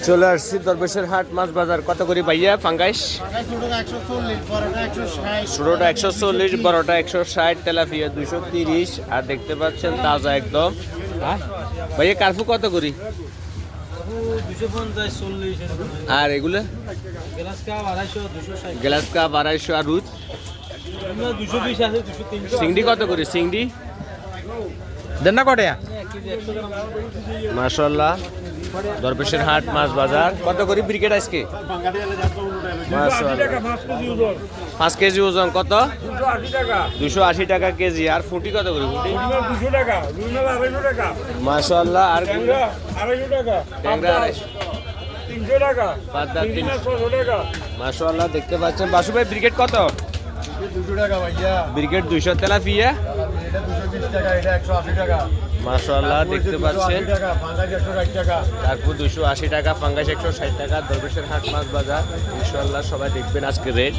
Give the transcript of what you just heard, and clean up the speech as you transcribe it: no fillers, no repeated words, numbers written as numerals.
চলে আসছি দরবেশের হাট মাছ বাজার। কত করে ভাইয়া ফাঙ্গাইশ? ছোটোটা 140, বড়টা 160, তেলাপিয়া 230। আর দেখতে পাচ্ছেন তাজা একদম। ভাইয়া কার্পু কত করি? 250, 40। আর এগুলো গ্লাস কাপ 250, 260। Glass cup 250। আর রুট 220 আছে, 230। চিংড়ি কত করে? চিংড়ি দেন না কটে? মাশাআল্লাহ দরবেশের হাট মাছ বাজার। কত করে ব্রিকেট আজকে? মাশাআল্লাহ 5 কেজি ওজন। কত? 280 টাকা কেজি। আর ফুটি কত করে? ফুটি 200 টাকা, রুইমাল 250 টাকা, মাশাআল্লাহ। আর ট্যাংরা 250 টাকা, ট্যাংরা 250, 300 টাকা, পাবদা 300। 600 টাকা। মাশাআল্লাহ দেখতে পাচ্ছেন। বাসু ভাই ব্রিকেট কত? 200 টাকা ভাইয়া। ব্রিকেট 200। তেলাপিয়া এটা 220 টাকা, এটা 180 টাকা। মাশাআল্লাহ দেখতে পাচ্ছেন। 280 টাকা, পাঙ্গাস 160 টাকা। তারপর 280 টাকা, ফাঙ্গাস 160 টাকা। দরবেশের হাট মাছ বাজার। ইনশাআল্লাহ সবাই দেখবেন আজকে রেট।